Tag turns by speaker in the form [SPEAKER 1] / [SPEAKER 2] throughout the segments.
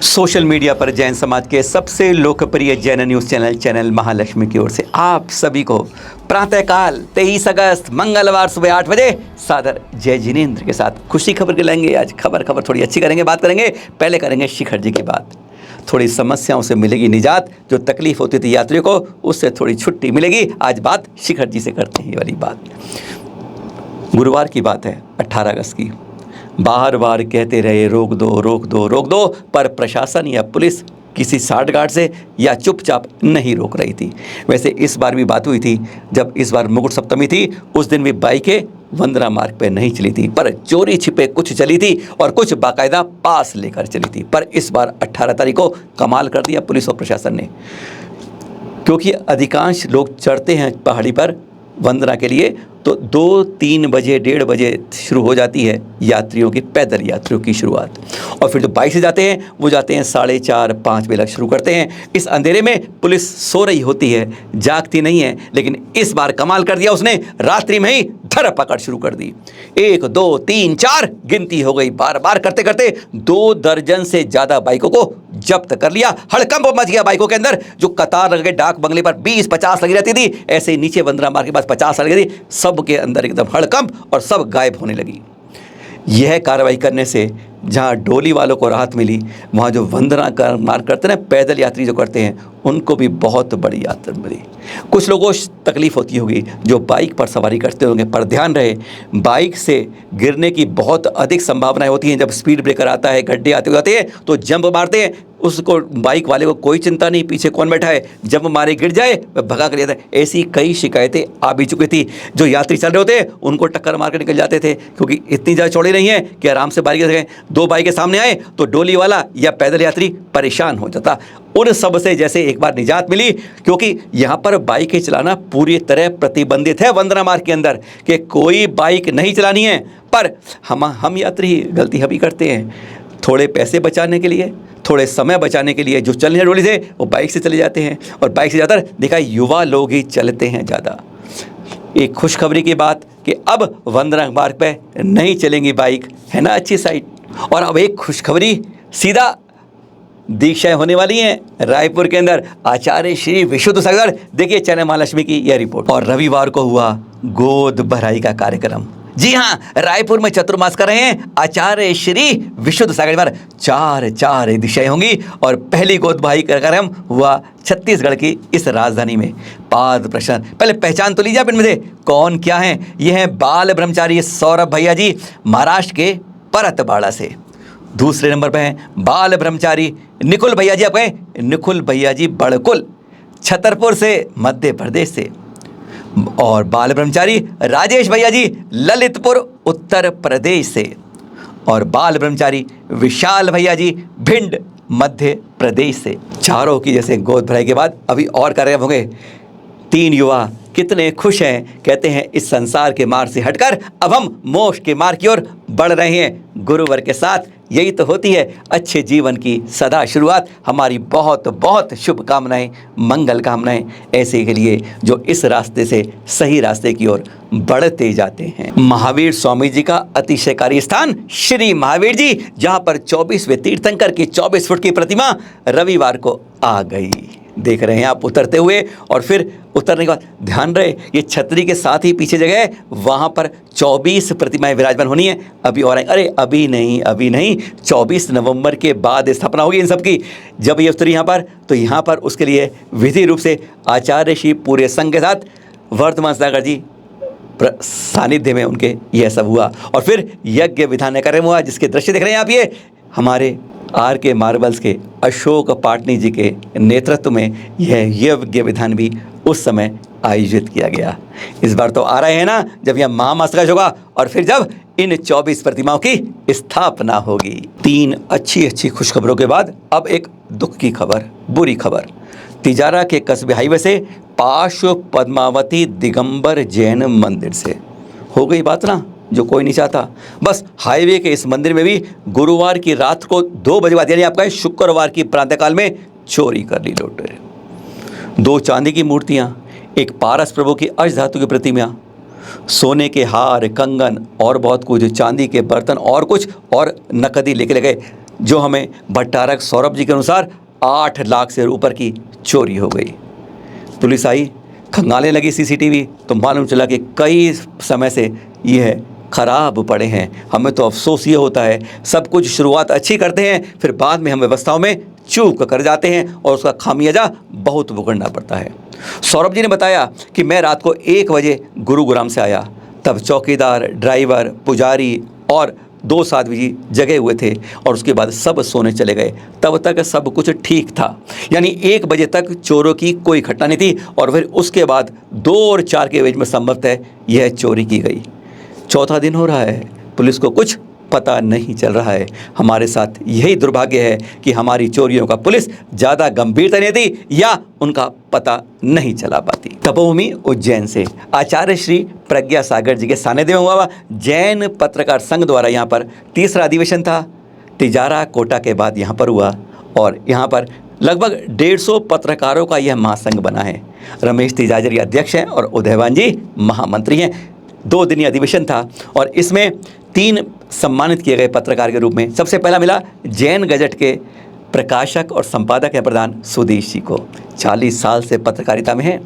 [SPEAKER 1] Social media पर जैन समाज के सबसे लोकप्रिय जैन न्यूज़ चैनल महालक्ष्मी की ओर से आप सभी को प्रातःकाल 23 अगस्त मंगलवार सुबह 8 बजे सादर जय जिनेंद्र के साथ खुशी खबर के लाएंगे। आज खबर थोड़ी अच्छी करेंगे, बात करेंगे। पहले करेंगे शिखर जी की बात। थोड़ी समस्याओं से मिलेगी निजात, जो तकलीफ होती थी यात्रियों को उससे थोड़ी छुट्टी मिलेगी। आज बात शिखर जी से करते हैं। ये वाली बात गुरुवार की बात है, 18 अगस्त की। बार बार कहते रहे रोक दो रोक दो रोक दो, पर प्रशासन या पुलिस किसी साठगांठ से या चुपचाप नहीं रोक रही थी। वैसे इस बार भी बात हुई थी, जब इस बार मुकुट सप्तमी थी उस दिन भी बाइकें वंदना मार्ग पे नहीं चली थी, पर चोरी छिपे कुछ चली थी और कुछ बाकायदा पास लेकर चली थी। पर इस बार 18 तारीख को कमाल कर दिया पुलिस और प्रशासन ने, क्योंकि अधिकांश लोग चढ़ते हैं पहाड़ी पर वंदना के लिए तो 2-3 बजे 1:30 बजे शुरू हो जाती है यात्रियों की, पैदल यात्रियों की शुरुआत। और फिर जो बाइक से जाते हैं वो जाते हैं 4:30-5 बजे तक शुरू करते हैं। इस अंधेरे में पुलिस सो रही होती है, जागती नहीं है। लेकिन इस बार कमाल कर दिया उसने, रात्रि में ही धर पकड़ शुरू कर दी। 1 2 3 4 गिनती हो गई। बार बार करते करते 2 दर्जन से ज़्यादा बाइकों को जब्त कर लिया। हड़कंप मच गया बाइकों के अंदर। जो कतार लगे डाक बंगले पर 20-50 लगी रहती थी, ऐसे ही नीचे वंदना मार्ग के पास 50 लगी थी। सब के अंदर एकदम हड़कंप और सब गायब होने लगी। यह कार्रवाई करने से जहाँ डोली वालों को राहत मिली, वहाँ जो वंदना मार्ग करते हैं, पैदल यात्री जो करते हैं, उनको भी बहुत बड़ी यात्रा मिली। कुछ लोगों को तकलीफ होती होगी जो बाइक पर सवारी करते होंगे, पर ध्यान रहे बाइक से गिरने की बहुत अधिक संभावनाएं होती हैं। जब स्पीड ब्रेकर आता है, गड्ढे आते जाते हैं तो जंप मारते हैं, उसको बाइक वाले को कोई चिंता नहीं पीछे कौन बैठा है, जंप मारे गिर जाए वह भगा कर जाता है। ऐसी कई शिकायतें आ भी चुकी थी। जो यात्री चल रहे होते हैं उनको टक्कर मार कर निकल जाते थे, क्योंकि इतनी ज़्यादा चौड़ी नहीं है कि आराम से बाइक सकें। 2 बाइकें सामने आए तो डोली वाला या पैदल यात्री परेशान हो जाता। उन सब से जैसे एक बार निजात मिली, क्योंकि यहाँ पर बाइकें चलाना पूरी तरह प्रतिबंधित है वंदना मार्ग के अंदर, कि कोई बाइक नहीं चलानी है। पर हम यात्री गलती हम ही करते हैं, थोड़े पैसे बचाने के लिए, थोड़े समय बचाने के लिए जो चल रहे डोली से वो बाइक से चले जाते हैं। और बाइक से ज़्यादातर देखा युवा लोग ही चलते हैं ज़्यादा। एक खुशखबरी की बात कि अब वंदना मार्ग पे नहीं चलेंगी बाइक, है ना अच्छी साइड। और अब एक खुशखबरी, सीधा दीक्षाएं होने वाली हैं रायपुर के अंदर। आचार्य श्री विशुद्ध सागर, देखिए चैनल महालक्ष्मी की यह रिपोर्ट। और रविवार को हुआ गोद भराई का कार्यक्रम। जी हाँ, रायपुर में चतुर्मास कर रहे हैं आचार्य श्री विशुद्ध सागर पर। 4 दिशाएं होंगी और पहली गोद भराई का कार्यक्रम हुआ छत्तीसगढ़ की इस राजधानी में। पाद प्रश्न, पहले पहचान तो लीजिए आप इनमें से कौन क्या है। ये हैं बाल ब्रह्मचारी सौरभ भैया जी, महाराष्ट्र के परतबाड़ा से। दूसरे नंबर पे हैं बाल ब्रह्मचारी निकुल भैया जी, आपके निकुल भैया जी बड़कुल, छतरपुर से, मध्य प्रदेश से। और बाल ब्रह्मचारी राजेश भैया जी, ललितपुर, उत्तर प्रदेश से। और बाल ब्रह्मचारी विशाल भैया जी, भिंड, मध्य प्रदेश से। चारों की जैसे गोद भराई के बाद अभी और कार्यक्रम होंगे। 3 युवा कितने खुश हैं, कहते हैं इस संसार के मार्ग से हटकर अब हम मोक्ष के मार्ग की ओर बढ़ रहे हैं गुरुवर के साथ। यही तो होती है अच्छे जीवन की सदा शुरुआत। हमारी बहुत बहुत शुभकामनाएं, मंगल कामनाएं ऐसे के लिए जो इस रास्ते से सही रास्ते की ओर बढ़ते जाते हैं। महावीर स्वामी जी का अतिशयकारी स्थान श्री महावीर जी, जहां पर 24वें तीर्थंकर की 24 फुट की प्रतिमा रविवार को आ गई। देख रहे हैं आप उतरते हुए। और फिर उतरने के बाद ध्यान रहे, ये छतरी के साथ ही पीछे जगह है, वहाँ पर 24 प्रतिमाएं विराजमान होनी है। अभी और अरे अभी नहीं, 24 नवंबर के बाद स्थापना होगी इन सब की। जब ये उतरी यहाँ पर, तो यहाँ पर उसके लिए विधि रूप से आचार्य श्री पूरे संघ के साथ वर्तमान सागर जी सानिध्य में उनके यह सब हुआ। और फिर यज्ञ विधान कार्यक्रम हुआ, जिसके दृश्य देख रहे हैं आप। ये हमारे RK मार्बल्स के अशोक पाटनी जी के नेतृत्व में यह यज्ञ विधान भी उस समय आयोजित किया गया। इस बार तो आ रहे हैं ना, जब यह महामस्तकाभिषेक होगा और फिर जब इन 24 प्रतिमाओं की स्थापना होगी। 3 अच्छी खुशखबरों के बाद अब एक दुख की खबर, बुरी खबर। तिजारा के कस्बे हाईवे से पार्श्व पद्मावती दिगंबर जैन मंदिर से हो गई बात ना, जो कोई नहीं चाहता। बस हाईवे के इस मंदिर में भी गुरुवार की रात को 2 बजे बाद, यानी आपका शुक्रवार की प्रातःकाल में चोरी कर ली लुटेरे। 2 चांदी की मूर्तियां, एक पारस प्रभु की अष्ट धातु की प्रतिमा, सोने के हार, कंगन और बहुत कुछ, चांदी के बर्तन और कुछ और नकदी लेके ले गए। जो हमें भट्टारक सौरभ जी के अनुसार 8 लाख से ऊपर की चोरी हो गई। पुलिस आई, खंगालने लगी सीसीटीवी, तो मालूम चला कि कई समय से यह खराब पड़े हैं। हमें तो अफसोस ये होता है, सब कुछ शुरुआत अच्छी करते हैं, फिर बाद में हम व्यवस्थाओं में चूक कर जाते हैं और उसका खामियाजा बहुत भुगतना पड़ता है। सौरभ जी ने बताया कि मैं रात को 1 बजे गुरुग्राम से आया, तब चौकीदार, ड्राइवर, पुजारी और 2 साधु जी जगे हुए थे और उसके बाद सब सोने चले गए। तब तक सब कुछ ठीक था, यानी 1 बजे तक चोरों की कोई घटना नहीं थी और फिर उसके बाद 2 और 4 के बीच में संभवतः यह चोरी की गई। चौथा दिन हो रहा है, पुलिस को कुछ पता नहीं चल रहा है। हमारे साथ यही दुर्भाग्य है कि हमारी चोरियों का पुलिस ज़्यादा गंभीरता नहीं दी या उनका पता नहीं चला पाती। तपोभूमि उज्जैन से आचार्य श्री प्रज्ञा सागर जी के सानिध्य में हुआ जैन पत्रकार संघ द्वारा यहाँ पर 3रा अधिवेशन था। तिजारा कोटा के बाद यहाँ पर हुआ और यहाँ पर लगभग 150 पत्रकारों का यह महासंघ बना है। रमेश तिजाजरी अध्यक्ष हैं और उदयवान जी महामंत्री हैं। 2 दिनी अधिवेशन था और इसमें 3 सम्मानित किए गए पत्रकार के रूप में। सबसे पहला मिला जैन गजट के प्रकाशक और संपादक हैं प्रधान सुदेश जी को, 40 साल से पत्रकारिता में हैं।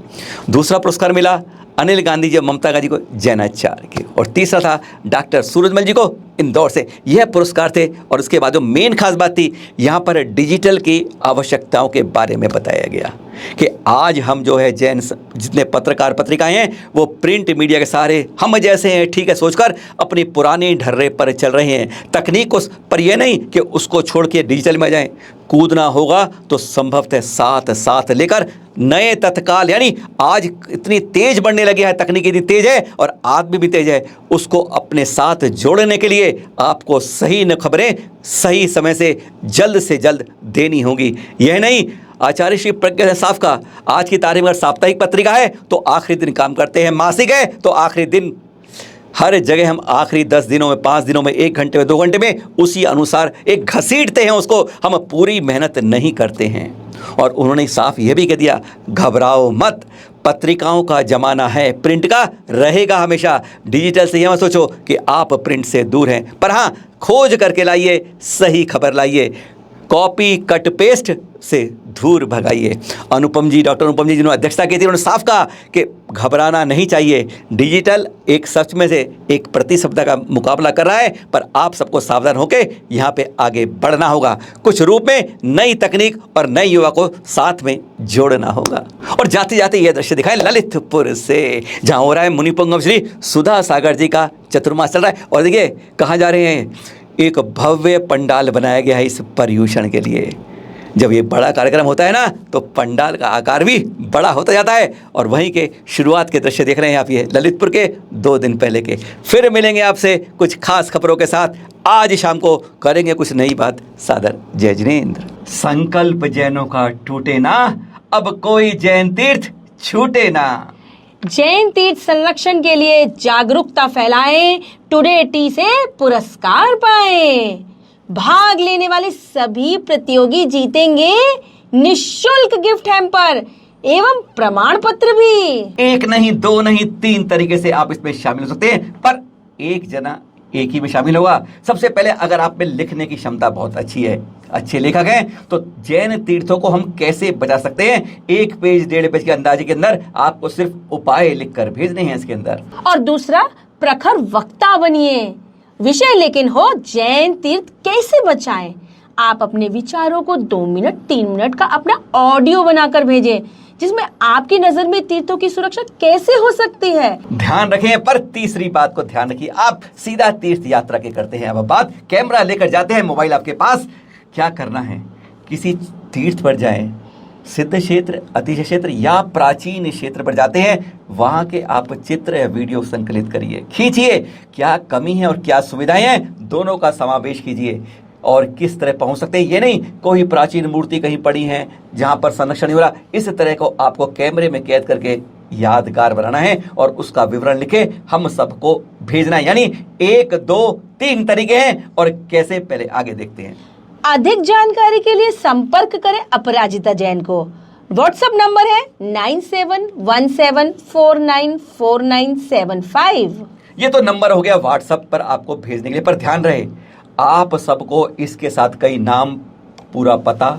[SPEAKER 1] दूसरा पुरस्कार मिला अनिल गांधी जी, ममता गांधी को जैनाचार्य के, और तीसरा था डॉक्टर सूरजमल जी को इंदौर से। यह पुरस्कार थे। और उसके बाद जो मेन खास बात थी, यहाँ पर डिजिटल की आवश्यकताओं के बारे में बताया गया कि आज हम जो है जैन जितने पत्रकार पत्रिकाएं हैं वो प्रिंट मीडिया के सहारे हम जैसे हैं ठीक है सोचकर अपनी पुरानी ढर्रे पर चल रहे हैं। तकनीक पर यह नहीं कि उसको छोड़ के डिजिटल में जाएं, कूदना होगा तो संभवतः साथ साथ लेकर नए तत्काल, यानी आज इतनी तेज बढ़ने लगी है, तकनीक इतनी तेज है और आदमी भी तेज है, उसको अपने साथ जोड़ने के लिए आपको सही खबरें सही समय से जल्द देनी होगी। यह नहीं, आचार्य श्री प्रज्ञा ने साफ कहा, आज की तारीख में साप्ताहिक पत्रिका है तो आखिरी दिन काम करते हैं, मासिक है तो आखिरी दिन, हर जगह हम आखिरी 10 दिनों में, 5 दिनों में, 1 घंटे में, 2 घंटे में उसी अनुसार एक घसीटते हैं उसको, हम पूरी मेहनत नहीं करते हैं। और उन्होंने साफ ये भी कह दिया, घबराओ मत, पत्रिकाओं का जमाना है, प्रिंट का रहेगा हमेशा। डिजिटल से यह मत सोचो कि आप प्रिंट से दूर हैं, पर हाँ खोज करके लाइए, सही खबर लाइए, कॉपी कट पेस्ट से दूर भगाइए। अनुपम जी, डॉक्टर अनुपम जी जिन्होंने अध्यक्षता की थी, उन्होंने साफ कहा कि घबराना नहीं चाहिए, डिजिटल एक सच में से एक प्रतिस्पर्धा का मुकाबला कर रहा है, पर आप सबको सावधान होकर यहाँ पे आगे बढ़ना होगा। कुछ रूप में नई तकनीक और नए युवा को साथ में जोड़ना होगा। और जाते जाते यह दृश्य दिखाएं ललितपुर से, जहाँ हो रहा है मुनिपुंगम श्री सुधा सागर जी का चतुर्मास चल रहा है। और देखिए कहाँ जा रहे हैं, एक भव्य पंडाल बनाया गया है इस पर्यूषण के लिए। जब ये बड़ा कार्यक्रम होता है ना तो पंडाल का आकार भी बड़ा होता जाता है। और वहीं के शुरुआत के दृश्य देख रहे हैं आप, ये ललितपुर के 2 दिन पहले के। फिर मिलेंगे आपसे कुछ खास खबरों के साथ, आज शाम को करेंगे कुछ नई बात। सादर जय जिनेंद्र। संकल्प जैनों का टूटे ना, अब कोई जैन तीर्थ छूटे ना।
[SPEAKER 2] जैन तीर्थ संरक्षण के लिए जागरूकता फैलाएं, टुडे टी से पुरस्कार पाएं। भाग लेने वाले सभी प्रतियोगी जीतेंगे निःशुल्क गिफ्ट हैम्पर एवं प्रमाण पत्र भी।
[SPEAKER 1] 1 नहीं 2 नहीं 3 तरीके से आप इसमें शामिल हो सकते हैं, पर एक जना एक ही में शामिल होगा। सबसे पहले अगर आप में लिखने की क्षमता बहुत अच्छी है, अच्छे लेखक हैं, तो जैन तीर्थों को हम कैसे बचा सकते हैं, 1 पेज 1.5 पेज के अंदाजे के अंदर आपको सिर्फ उपाय लिखकर भेजने हैं इसके अंदर।
[SPEAKER 2] और दूसरा, प्रखर वक्ता बनिए, विषय लेकिन हो जैन तीर्थ कैसे बचाएं। आप अपने विचारों को 2 मिनट 3 मिनट का अपना ऑडियो बनाकर भेजें, जिसमें आपकी नजर में तीर्थों की सुरक्षा कैसे हो सकती है।
[SPEAKER 1] ध्यान रखें, पर तीसरी बात को ध्यान रखिए, आप सीधा तीर्थ यात्रा के करते हैं। अब बात कैमरा लेकर जाते हैं, मोबाइल आपके पास, क्या करना है, किसी तीर्थ पर जाएं, सिद्ध क्षेत्र, अतिशय क्षेत्र या प्राचीन क्षेत्र पर जाते हैं, वहां के आप चित्र या वीडियो संकलित करिए, खींचिए, क्या कमी है और क्या सुविधाएं हैं, दोनों का समावेश कीजिए। और किस तरह पहुंच सकते हैं, ये नहीं कोई प्राचीन मूर्ति कहीं पड़ी है जहां पर संरक्षण नहीं हो रहा, इस तरह को आपको कैमरे में कैद करके यादगार बनाना है और उसका विवरण लिखे हम सबको भेजना है। यानी 1 2 3 तरीके हैं, और कैसे पहले आगे देखते हैं।
[SPEAKER 2] अधिक जानकारी के लिए संपर्क करें अपराजिता जैन को। व्हाट्सएप नंबर है 9717494975।
[SPEAKER 1] ये तो नंबर हो गया व्हाट्सएप पर आपको भेजने के लिए, पर ध्यान रहे आप सबको इसके साथ कई नाम, पूरा पता,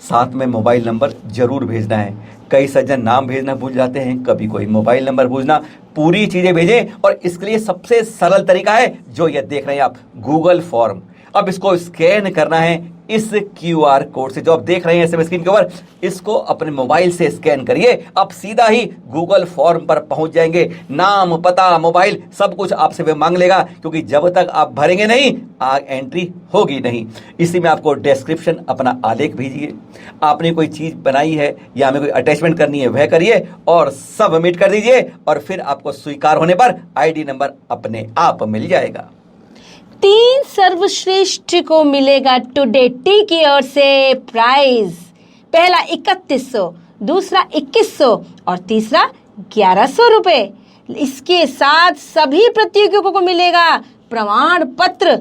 [SPEAKER 1] साथ में मोबाइल नंबर जरूर भेजना है। कई सज्जन नाम भेजना भूल जाते हैं, कभी कोई मोबाइल नंबर भेजना, पूरी चीजें भेजें। और इसके लिए सबसे सरल तरीका है जो ये देख रहे हैं आप, गूगल फॉर्म। अब इसको स्कैन करना है इस QR कोड से, जो आप देख रहे हैं SMS स्क्रीन के ऊपर। इसको अपने मोबाइल से स्कैन करिए, आप सीधा ही गूगल फॉर्म पर पहुंच जाएंगे। नाम, पता, मोबाइल सब कुछ आपसे वे मांग लेगा, क्योंकि जब तक आप भरेंगे नहीं एंट्री होगी नहीं। इसी में आपको डिस्क्रिप्शन अपना आलेख भेजिए, आपने कोई चीज बनाई है या हमें कोई अटैचमेंट करनी है वह करिए और सबमिट कर दीजिए, और फिर आपको स्वीकार होने पर ID नंबर अपने आप मिल जाएगा।
[SPEAKER 2] 3 सर्वश्रेष्ठ को मिलेगा टुडे टी की ओर से प्राइज। पहला 3100, दूसरा 2100 और तीसरा 1100 रुपए। इसके साथ सभी प्रतियोगियों को मिलेगा प्रमाण पत्र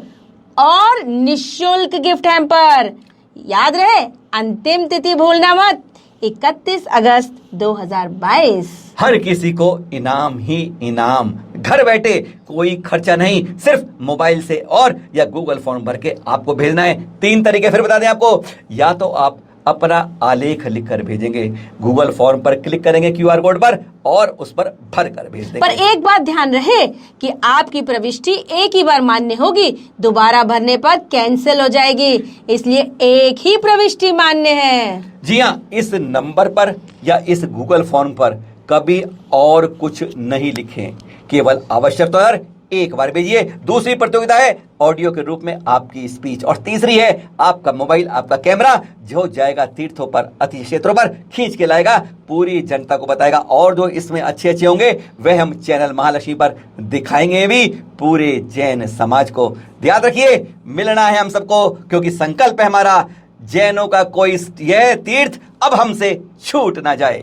[SPEAKER 2] और निःशुल्क गिफ्ट हैम्पर। याद रहे, अंतिम तिथि भूलना मत, 31 अगस्त 2022।
[SPEAKER 1] हर किसी को इनाम ही इनाम, घर बैठे, कोई खर्चा नहीं, सिर्फ मोबाइल से और या गूगल फॉर्म भर के आपको भेजना है। 3 तरीके फिर बता दें आपको, या तो आप अपना आलेख लिखकर भेजेंगे, गूगल फॉर्म पर क्लिक करेंगे QR कोड पर और उस पर भर कर भेज देंगे।
[SPEAKER 2] पर एक बात ध्यान रहे कि आपकी प्रविष्टि एक ही बार मान्य होगी, दोबारा भरने पर कैंसिल हो जाएगी, इसलिए एक ही प्रविष्टि मान्य है।
[SPEAKER 1] जी हाँ, इस नंबर पर या इस गूगल फॉर्म पर कभी और कुछ नहीं लिखें, केवल आवश्यक तो यार एक बार भेजिए। दूसरी प्रतियोगिता है ऑडियो के रूप में आपकी स्पीच, और तीसरी है आपका मोबाइल, आपका कैमरा, जो जाएगा तीर्थों पर, अति क्षेत्रों पर खींच के लाएगा, पूरी जनता को बताएगा। और जो इसमें अच्छे होंगे वह हम चैनल महालक्ष्मी पर दिखाएंगे भी पूरे जैन समाज को। याद रखिए, मिलना है हम सबको, क्योंकि संकल्प है हमारा, जैनों का कोई यह तीर्थ अब हमसे छूट ना जाए।